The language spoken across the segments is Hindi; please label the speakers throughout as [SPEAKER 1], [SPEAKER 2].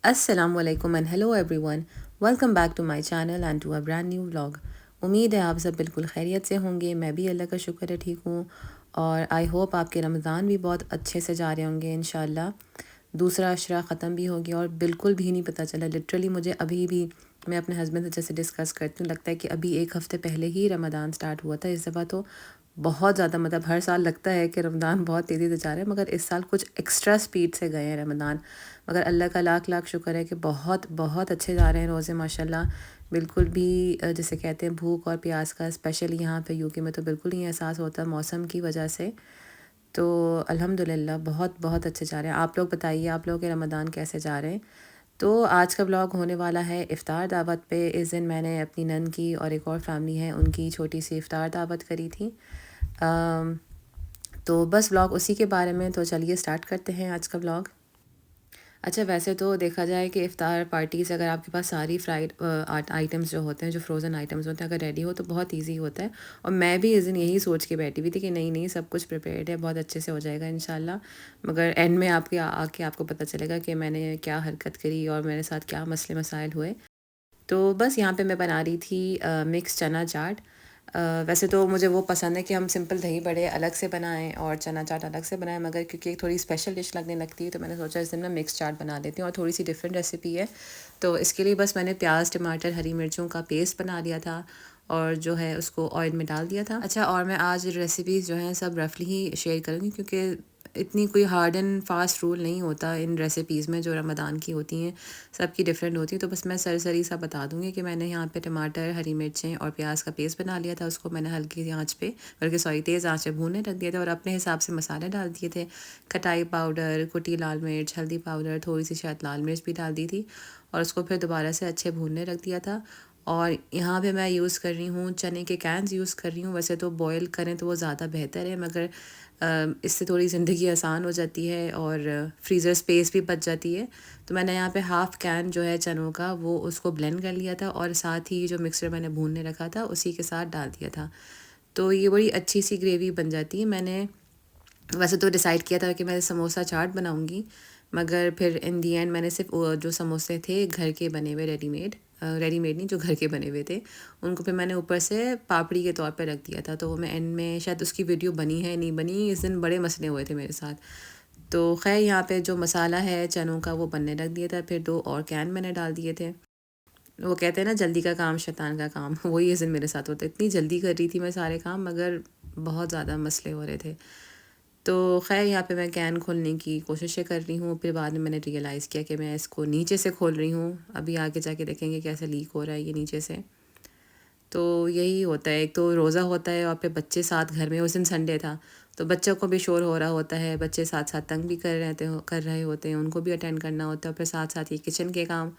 [SPEAKER 1] अस्सलामुअलैकुम and hello everyone, welcome back to my channel and to a brand new vlog. उम्मीद है आप सब बिल्कुल खैरियत से होंगे। मैं भी अल्लाह का शुक्र है ठीक हूँ और आई होप आपके रमज़ान भी बहुत अच्छे से जा रहे होंगे इंशाल्लाह। दूसरा अशरा ख़त्म भी हो गया और बिल्कुल भी नहीं पता चला। लिटरली मुझे अभी भी, मैं अपने हस्बैंड से जैसे डिस्कस करती हूँ, लगता है कि अभी एक हफ़्ते पहले ही रमज़ान स्टार्ट हुआ था। इस दफ़ा तो बहुत ज़्यादा, मतलब हर साल लगता है कि रमज़ान बहुत तेज़ी से जा रहा है, मगर इस साल कुछ एक्स्ट्रा स्पीड से गए हैं रमज़ान। मगर अल्लाह का लाख लाख शुक्र है कि बहुत बहुत अच्छे जा रहे हैं रोज़े माशाल्लाह। बिल्कुल भी जैसे कहते हैं भूख और प्यास का, स्पेशली यहाँ पे यूके में तो बिल्कुल नहीं एहसास होता मौसम की वजह से। तो अल्हम्दुलिल्लाह बहुत बहुत अच्छे जा रहे हैं। आप लोग बताइए, आप लोगों के रमज़ान कैसे जा रहे हैं? तो आज का ब्लॉग होने वाला है इफ़्तार दावत पे। इस दिन मैंने अपनी नन की और एक और फैमिली है उनकी छोटी सी इफ़्तार दावत करी थी। तो बस ब्लॉग उसी के बारे में, तो चलिए स्टार्ट करते हैं आज का ब्लॉग। अच्छा, वैसे तो देखा जाए कि इफ़्तार पार्टीज़, अगर आपके पास सारी फ्राइड आइटम्स जो होते हैं, जो फ्रोज़न आइटम्स होते हैं, अगर रेडी हो तो बहुत इजी होता है। और मैं भी इस दिन यही सोच के बैठी हुई थी कि नहीं नहीं, सब कुछ प्रिपेयर्ड है, बहुत अच्छे से हो जाएगा इंशाल्लाह। मगर एंड में आपके आके आपको पता चलेगा कि मैंने क्या हरकत करी और मेरे साथ क्या मसले मसाइल हुए। तो बस यहाँ पे मैं बना रही थी मिक्स चना चाट। वैसे तो मुझे वो पसंद है कि हम सिंपल दही बड़े अलग से बनाएं और चना चाट अलग से बनाएं, मगर क्योंकि एक थोड़ी स्पेशल डिश लगने लगती है तो मैंने सोचा इस दिन मैं मिक्स चाट बना देती हूँ और थोड़ी सी डिफरेंट रेसिपी है। तो इसके लिए बस मैंने प्याज टमाटर हरी मिर्चों का पेस्ट बना लिया था और जो है उसको ऑयल में डाल दिया था। अच्छा, और मैं आज रेसिपीज़ जो हैं सब रफली ही शेयर करूँगी क्योंकि इतनी कोई हार्ड एंड फास्ट रूल नहीं होता इन रेसिपीज़ में जो रमदान की होती हैं, सबकी डिफरेंट होती है। तो बस मैं सरसरी सा बता दूँगी कि मैंने यहाँ पे टमाटर हरी मिर्चें और प्याज का पेस्ट बना लिया था। उसको मैंने हल्की सी आँच पे, बल्कि सॉरी तेज़ आँच पे भूनने रख दिया था और अपने हिसाब से मसाले डाल दिए थे। खटाई पाउडर, कुटी लाल मिर्च, हल्दी पाउडर, थोड़ी सी शायद लाल मिर्च भी डाल दी थी और उसको फिर दोबारा से अच्छे भूनने रख दिया था। और यहाँ पे मैं यूज़ कर रही हूँ चने के कैन्स यूज़ कर रही हूँ। वैसे तो बॉयल करें तो वो ज़्यादा बेहतर है, मगर इससे थोड़ी ज़िंदगी आसान हो जाती है और फ्रीज़र स्पेस भी बच जाती है। तो मैंने यहाँ पे हाफ़ कैन जो है चनों का, वो उसको ब्लेंड कर लिया था और साथ ही जो मिक्सर मैंने भूनने रखा था उसी के साथ डाल दिया था। तो ये बड़ी अच्छी सी ग्रेवी बन जाती है। मैंने वैसे तो डिसाइड किया था कि मैं समोसा चाट बनाऊंगी, मगर फिर इन दी एंड मैंने सिर्फ जो समोसे थे घर के बने हुए रेडीमेड, रेडीमेड नहीं, जो घर के बने हुए थे, उनको फिर मैंने ऊपर से पापड़ी के तौर पे रख दिया था। तो वो मैं एंड में, शायद उसकी वीडियो बनी है नहीं बनी, इस दिन बड़े मसले हुए थे मेरे साथ। तो खैर यहाँ पे जो मसाला है चनों का वो बनने रख दिया था। फिर 2 और कैन मैंने डाल दिए थे। वो कहते हैं ना जल्दी का काम शैतान का काम, वही इस दिन मेरे साथ होता है। इतनी जल्दी कर रही थी मैं सारे काम, मगर बहुत ज़्यादा मसले हो रहे थे। तो ख़ैर यहाँ पे मैं कैन खोलने की कोशिशें कर रही हूँ, फिर बाद में मैंने रियलाइज़ किया कि मैं इसको नीचे से खोल रही हूँ। अभी आगे जाके देखेंगे कैसे लीक हो रहा है ये नीचे से। तो यही होता है, एक तो रोज़ा होता है और फिर बच्चे साथ घर में, उस दिन संडे था तो बच्चों को भी शोर हो रहा होता है, बच्चे साथ साथ तंग भी कर रहे होते हैं, उनको भी अटेंड करना होता है, फिर साथ साथ ये किचन के काम,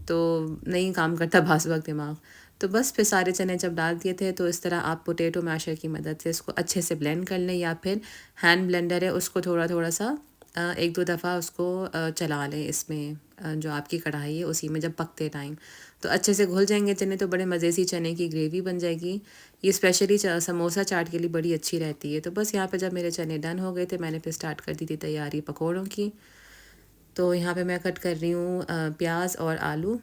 [SPEAKER 1] तो नहीं काम करता बास वक्त दिमाग। तो बस फिर सारे चने जब डाल दिए थे तो इस तरह आप पोटैटो मैशर की मदद से इसको अच्छे से ब्लेंड कर लें, या फिर हैंड ब्लेंडर है उसको थोड़ा थोड़ा सा एक दो दफ़ा उसको चला लें इसमें, जो आपकी कढ़ाई है उसी में जब पकते टाइम, तो अच्छे से घुल जाएंगे चने, तो बड़े मज़े सी चने की ग्रेवी बन जाएगी। ये स्पेशली समोसा चाट के लिए बड़ी अच्छी रहती है। तो बस यहाँ पे जब मेरे चने डन हो गए थे, मैंने फिर स्टार्ट कर दी थी तैयारी पकौड़ों की। तो यहाँ पे मैं कट कर रही हूँ प्याज और आलू।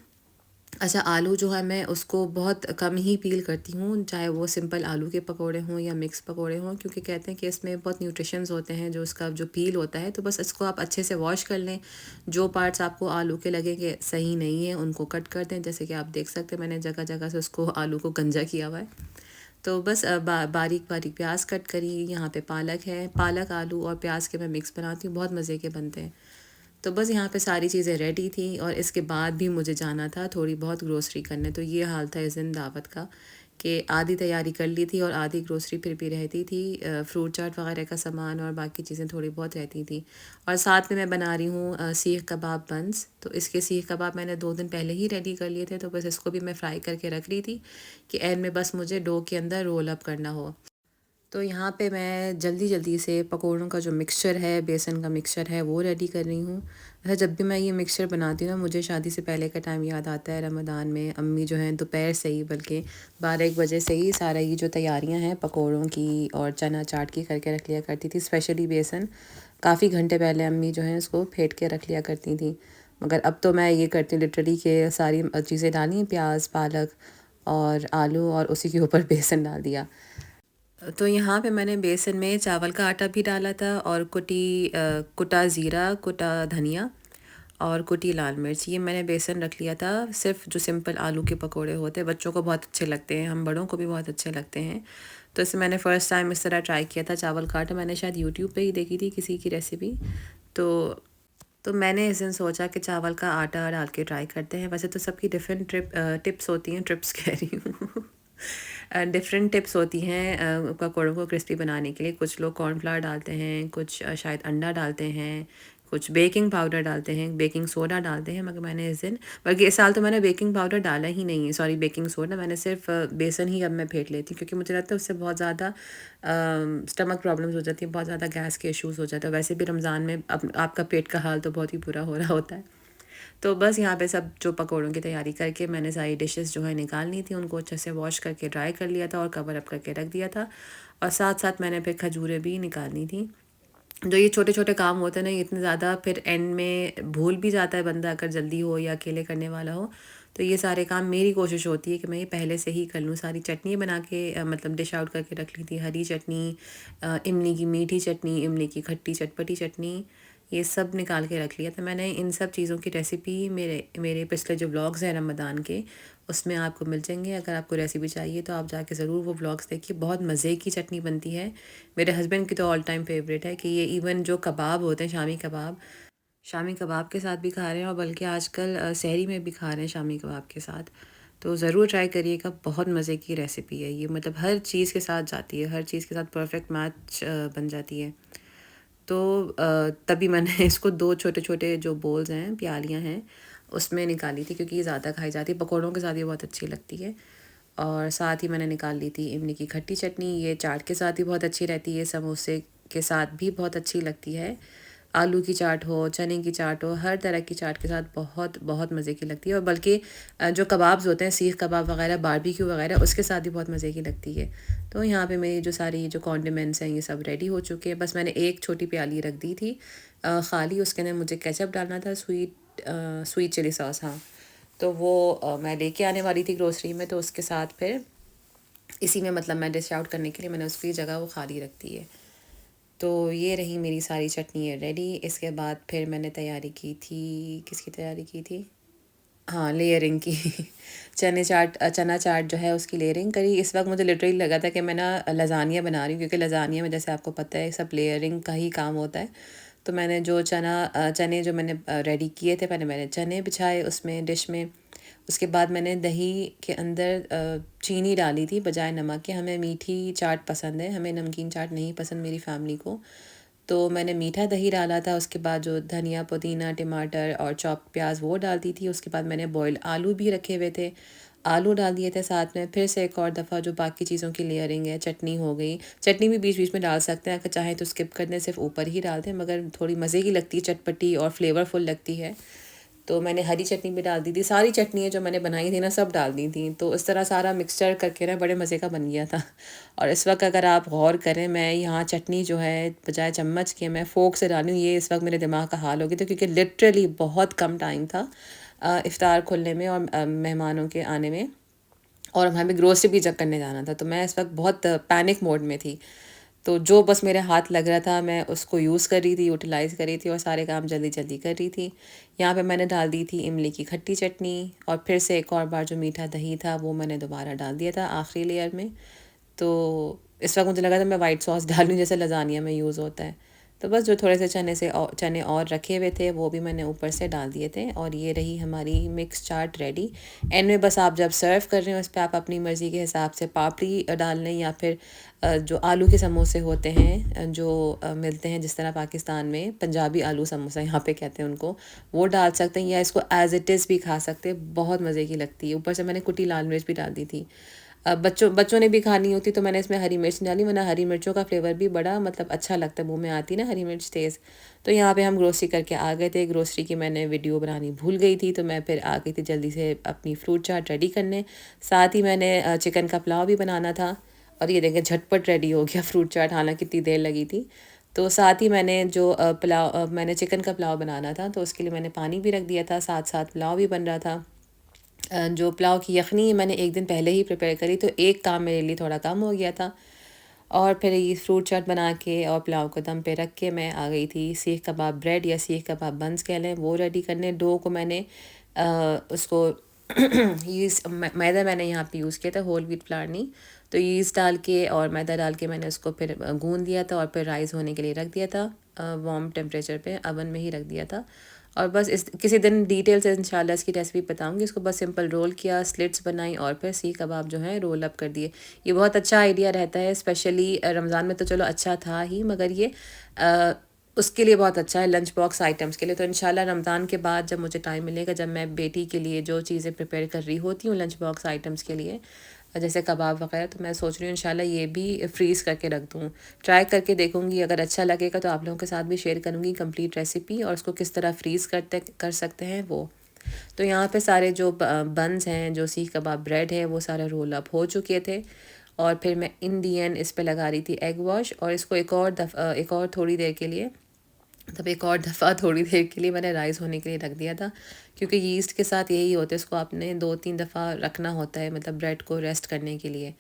[SPEAKER 1] अच्छा, आलू जो है मैं उसको बहुत कम ही पील करती हूँ, चाहे वो सिंपल आलू के पकोड़े हों या मिक्स पकोड़े हों, क्योंकि कहते हैं कि इसमें बहुत न्यूट्रिशंस होते हैं जो उसका जो पील होता है। तो बस इसको आप अच्छे से वॉश कर लें, जो पार्ट्स आपको आलू के लगे कि सही नहीं है उनको कट कर दें। जैसे कि आप देख सकते हैं मैंने जगह जगह से उसको आलू को गंजा किया हुआ है। तो बस बारीक बारीक प्याज कट करी। यहाँ पे पालक है, पालक आलू और प्याज के मैं मिक्स बनाती हूँ, बहुत मज़े के बनते हैं। तो बस यहाँ पे सारी चीज़ें रेडी थी और इसके बाद भी मुझे जाना था थोड़ी बहुत ग्रोसरी करने। तो ये हाल था इस दिन दावत का कि आधी तैयारी कर ली थी और आधी ग्रोसरी फिर भी रहती थी, फ्रूट चाट वगैरह का सामान और बाकी चीज़ें थोड़ी बहुत रहती थी। और साथ में मैं बना रही हूँ सीख कबाब बंस। तो इसके सीख कबाब मैंने 2 दिन पहले ही रेडी कर लिए थे, तो बस इसको भी मैं फ्राई करके रख रही थी कि एंड में बस मुझे डो के अंदर रोल अप करना हो। तो यहाँ पे मैं जल्दी जल्दी से पकौड़ों का जो मिक्सचर है, बेसन का मिक्सचर है, वो रेडी कर रही हूँ। अच्छा, जब भी मैं ये मिक्सचर बनाती हूँ ना, मुझे शादी से पहले का टाइम याद आता है। रमज़ान में अम्मी जो हैं दोपहर से ही, बल्कि 12-1 बजे से ही सारा ये जो तैयारियाँ हैं पकौड़ों की और चना चाट की करके रख लिया करती थी। स्पेशली बेसन काफ़ी घंटे पहले अम्मी जो हैं इसको फेंट के रख लिया करती थी। मगर अब तो मैं ये करती हूँ लिटरली कि सारी चीज़ें डाली, प्याज, पालक और आलू, और उसी के ऊपर बेसन डाल दिया। तो यहाँ पे मैंने बेसन में चावल का आटा भी डाला था, और कुटा ज़ीरा, कुटा धनिया और कुटी लाल मिर्च, ये मैंने बेसन रख लिया था। सिर्फ जो सिंपल आलू के पकोड़े होते हैं, बच्चों को बहुत अच्छे लगते हैं, हम बड़ों को भी बहुत अच्छे लगते हैं। तो इसे मैंने फ़र्स्ट टाइम इस तरह ट्राई किया था। चावल का आटा मैंने शायद यूट्यूब पे ही देखी थी किसी की रेसिपी। तो तो मैंने इस दिन सोचा कि चावल का आटा डाल के ट्राई करते हैं। वैसे तो सबकी डिफरेंट टिप्स होती हैं, ट्रिप्स कह रही हूँ डिफरेंट टिप्स होती हैं पकौड़ों को क्रिस्पी बनाने के लिए। कुछ लोग कॉर्नफ्लावर डालते हैं, कुछ शायद अंडा डालते हैं, कुछ बेकिंग पाउडर डालते हैं, बेकिंग सोडा डालते हैं। मगर मैंने इस दिन, बल्कि इस साल तो मैंने बेकिंग पाउडर डाला ही नहीं है, सॉरी बेकिंग सोडा। मैंने सिर्फ बेसन ही अब मैं फेंट लेती हूँ, क्योंकि मुझे लगता है उससे बहुत ज़्यादा स्टमक प्रॉब्लम्स हो जाती है, बहुत ज़्यादा गैस के इश्यूज़ हो जाते हैं। वैसे भी रमज़ान में अब आपका पेट का हाल तो बहुत ही बुरा हो रहा होता है। तो बस यहाँ पे सब जो पकौड़ों की तैयारी करके मैंने सारी डिशेस जो है निकालनी थी, उनको अच्छे से वॉश करके ड्राई कर लिया था और कवर अप करके रख दिया था। और साथ साथ मैंने फिर खजूरें भी निकालनी थी। जो ये छोटे छोटे काम होते हैं ना, ये इतने ज़्यादा फिर एंड में भूल भी जाता है बंदा, अगर जल्दी हो या अकेले करने वाला हो। तो ये सारे काम मेरी कोशिश होती है कि मैं ये पहले से ही कर लूँ। सारी चटनी बना के मतलब डिश आउट करके रख ली थी। हरी चटनी, इमली की मीठी चटनी, इमली की खट्टी चटपटी चटनी, ये सब निकाल के रख लिया था मैंने। इन सब चीज़ों की रेसिपी मेरे मेरे पिछले जो व्लॉग्स हैं रमज़ान के, उसमें आपको मिल जाएंगे। अगर आपको रेसिपी चाहिए तो आप जाके ज़रूर वो व्लॉग्स देखिए। बहुत मज़े की चटनी बनती है। मेरे हस्बैंड की तो ऑल टाइम फेवरेट है, कि ये इवन जो कबाब होते हैं, शामी कबाब के साथ भी खा रहे हैं, और बल्कि आजकल सहरी में भी खा रहे हैं शामी कबाब के साथ। तो ज़रूर ट्राई करिएगा, बहुत मज़े की रेसिपी है ये। मतलब हर चीज़ के साथ जाती है, हर चीज़ के साथ परफेक्ट मैच बन जाती है। तो तभी मैंने इसको दो छोटे छोटे जो बोल्स हैं, प्यालियाँ हैं, उसमें निकाली थी, क्योंकि ये ज़्यादा खाई जाती है, पकौड़ों के साथ ये बहुत अच्छी लगती है। और साथ ही मैंने निकाल ली थी इमली की खट्टी चटनी, ये चाट के साथ भी बहुत अच्छी रहती है, समोसे के साथ भी बहुत अच्छी लगती है। आलू की चाट हो, चने की चाट हो, हर तरह की चाट के साथ बहुत बहुत मज़े की लगती है। और बल्कि जो कबाब्स होते हैं, सीख कबाब वगैरह, बारबेक्यू वगैरह, उसके साथ भी बहुत मज़े की लगती है। तो यहाँ पे मेरी जो सारी जो कॉन्डिमेंट्स हैं, ये सब रेडी हो चुके हैं। बस मैंने एक छोटी प्याली रख दी थी खाली, उसके अंदर मुझे केचप डालना था, स्वीट चिली सॉस, हाँ। तो वो मैं लेके आने वाली थी ग्रोसरी में, तो उसके साथ फिर इसी में, मतलब मैं डिश आउट करने के लिए मैंने उसकी जगह वो खाली रख दी है। तो ये रही मेरी सारी चटनी है रेडी। इसके बाद फिर मैंने तैयारी की थी, किसकी तैयारी की थी, हाँ, लेयरिंग की चना चाट जो है उसकी लेयरिंग करी। इस वक्त मुझे लिटरली लगा था कि मैं ना लज़ानिया बना रही हूँ, क्योंकि लज़ानिया में जैसे आपको पता है सब लेयरिंग का ही काम होता है। तो मैंने जो चने जो मैंने रेडी किए थे, पहले मैंने चने बिछाए उसमें डिश में। उसके बाद मैंने दही के अंदर चीनी डाली थी बजाय नमक के। हमें मीठी चाट पसंद है, हमें नमकीन चाट नहीं पसंद मेरी फैमिली को। तो मैंने मीठा दही डाला था। उसके बाद जो धनिया, पुदीना, टमाटर और चॉप प्याज वो डाल दी थी। उसके बाद मैंने बॉयल आलू भी रखे हुए थे, आलू डाल दिए थे साथ में। फिर से एक और दफ़ा जो बाकी चीज़ों की लेयरिंग है, चटनी हो गई। चटनी भी बीच बीच में डाल सकते हैं, अगर चाहें तो स्किप कर दें, सिर्फ ऊपर ही डाल दें, मगर थोड़ी मज़े की लगती है, चटपटी और फ्लेवरफुल लगती है। तो मैंने हरी चटनी भी डाल दी थी। सारी चटनियाँ जो मैंने बनाई थी ना, सब डाल दी थी। तो इस तरह सारा मिक्सचर करके ना बड़े मज़े का बन गया था। और इस वक्त अगर आप गौर करें, मैं यहाँ चटनी जो है बजाय चम्मच के मैं फ़ोर्क से डाली हूँ। ये इस वक्त मेरे दिमाग का हाल हो गया था, क्योंकि लिटरली बहुत कम टाइम था इफ़्तार खुलने में और मेहमानों के आने में, और हमें ग्रोसरी भी जब करने जाना था। तो मैं इस वक्त बहुत पैनिक मोड में थी। तो जो बस मेरे हाथ लग रहा था, मैं उसको यूज़ कर रही थी, यूटिलाइज़ कर रही थी, और सारे काम जल्दी जल्दी कर रही थी। यहाँ पे मैंने डाल दी थी इमली की खट्टी चटनी, और फिर से एक और बार जो मीठा दही था वो मैंने दोबारा डाल दिया था आखिरी लेयर में। तो इस वक्त मुझे लगा था मैं वाइट सॉस डालूँ, जैसे लज़ानिया में यूज़ होता है। तो बस जो थोड़े से चने और रखे हुए थे, वो भी मैंने ऊपर से डाल दिए थे। और ये रही हमारी मिक्स चाट रेडी। एंड में बस आप जब सर्व कर रहे हो, उस पर आप अपनी मर्ज़ी के हिसाब से पापड़ी डाल लें, या फिर जो आलू के समोसे होते हैं जो मिलते हैं, जिस तरह पाकिस्तान में पंजाबी आलू समोसा यहाँ पे कहते हैं उनको, वो डाल सकते हैं, या इसको एज़ इट इज़ भी खा सकते हैं। बहुत मज़े की लगती है। ऊपर से मैंने कुटी लाल मिर्च भी डाल दी थी। बच्चों ने भी खानी होती तो मैंने इसमें हरी मिर्च डाली, वरना हरी मिर्चों का फ्लेवर भी बड़ा मतलब अच्छा लगता है, मुंह में आती ना हरी मिर्च तेज़। तो यहाँ पे हम ग्रोसरी करके आ गए थे। ग्रोसरी की मैंने वीडियो बनानी भूल गई थी, तो मैं फिर आ गई थी जल्दी से अपनी फ्रूट चाट रेडी करने। साथ ही मैंने चिकन का पुलाव भी बनाना था। और ये देखें, झटपट रेडी हो गया फ्रूट चाट, हालांकि कितनी देर लगी थी। तो साथ ही मैंने जो मैंने चिकन का पुलाव बनाना था, तो उसके लिए मैंने पानी भी रख दिया था, साथ साथ पुलाव भी बन रहा था। जो पुलाव की यखनी मैंने एक दिन पहले ही प्रिपेयर करी, तो एक काम मेरे लिए थोड़ा कम हो गया था। और फिर ये फ्रूट चाट बना के और पुलाव को दम पे रख के मैं आ गई थी सीख कबाब ब्रेड या सीख कबाब बंस कह लें, वो रेडी करने। डो को मैंने उसको यीस्ट मैदा मैंने यहाँ पे यूज़ किया था, होल व्हीट फ्लावर नहीं। तो यीस्ट डाल के और मैदा डाल के मैंने उसको फिर गूंद दिया था और फिर राइस होने के लिए रख दिया था, वार्म टेम्परेचर पे अवन में ही रख दिया था। और बस इस किसी दिन डिटेल से इंशाल्लाह इसकी रेसिपी बताऊंगी। इसको बस सिंपल रोल किया, स्लिट्स बनाई और फिर सीख कबाब जो है रोल अप कर दिए। ये बहुत अच्छा आइडिया रहता है, स्पेशली रमज़ान में तो चलो अच्छा था ही, मगर ये उसके लिए बहुत अच्छा है लंच बॉक्स आइटम्स के लिए। तो इंशाल्लाह रमज़ान के बाद जब मुझे टाइम मिलेगा, जब मैं बेटी के लिए जो चीज़ें प्रिपेयर कर रही होती हूँ लंच बॉक्स आइटम्स के लिए, जैसे कबाब वगैरह, तो मैं सोच रही हूँ इंशाल्लाह ये भी फ्रीज़ करके रख दूँ। ट्राई करके देखूँगी, अगर अच्छा लगेगा तो आप लोगों के साथ भी शेयर करूँगी कंप्लीट रेसिपी और उसको किस तरह फ्रीज़ कर सकते हैं वो। तो यहाँ पे सारे जो बन्स हैं, जो सीख कबाब ब्रेड है, वो सारे रोल अप हो चुके थे। और फिर मैं इन दी एंड इस पे लगा रही थी एग वॉश, और इसको एक और थोड़ी देर के लिए, तब एक और दफ़ा थोड़ी देर के लिए मैंने राइस होने के लिए रख दिया था। क्योंकि यीस्ट के साथ यही होता है, इसको आपने 2-3 दफ़ा रखना होता है, मतलब ब्रेड को रेस्ट करने के लिए।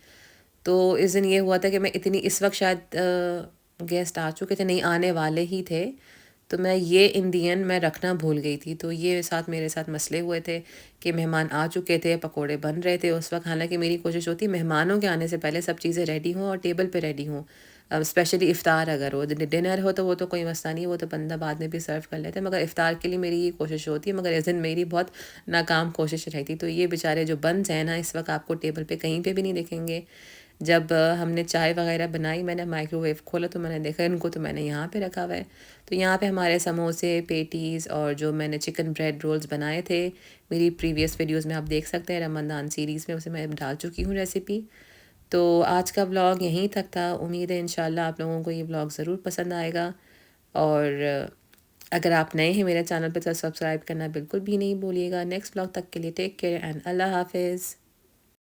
[SPEAKER 1] तो इस दिन ये हुआ था कि मैं इतनी इस वक्त शायद गेस्ट आ चुके थे, नहीं आने वाले ही थे, तो मैं ये इन दी एंड मैं रखना भूल गई थी। तो ये साथ मेरे साथ मसले हुए थे कि मेहमान आ चुके थे, पकोड़े बन रहे थे उस वक्त। हालांकि मेरी कोशिश होती है मेहमानों के आने से पहले सब चीज़ें रेडी हों और टेबल पे रेडी हों। स्पेशली इफ़्तार अगर हो, डिनर हो तो वो तो कोई मसला नहीं, वो तो बंदा बाद में भी सर्व कर लेते हैं, मगर इफ़्तार के लिए मेरी ये कोशिश होती है। मगर इस दिन मेरी बहुत नाकाम कोशिश रहती। तो ये बेचारे जो बंस हैं ना, इस वक्त आपको टेबल पे कहीं पे भी नहीं दिखेंगे। जब हमने चाय वगैरह बनाई, मैंने माइक्रोवेव खोला तो मैंने देखा इनको तो मैंने यहाँ पे रखा हुआ है। तो यहाँ पे हमारे समोसे, पेटीज़ और जो मैंने चिकन ब्रेड रोल्स बनाए थे, मेरी प्रीवियस वीडियोस में आप देख सकते हैं, रमज़ान सीरीज़ में उसे मैं डाल चुकी हूँ रेसिपी। तो आज का ब्लॉग यहीं तक था। उम्मीद है इंशाल्लाह आप लोगों को ये ब्लॉग ज़रूर पसंद आएगा। और अगर आप नए हैं मेरे चैनल पे तो सब्सक्राइब करना बिल्कुल भी नहीं भूलिएगा। नेक्स्ट ब्लॉग तक के लिए टेक केयर एंड अल्लाह हाफिज़।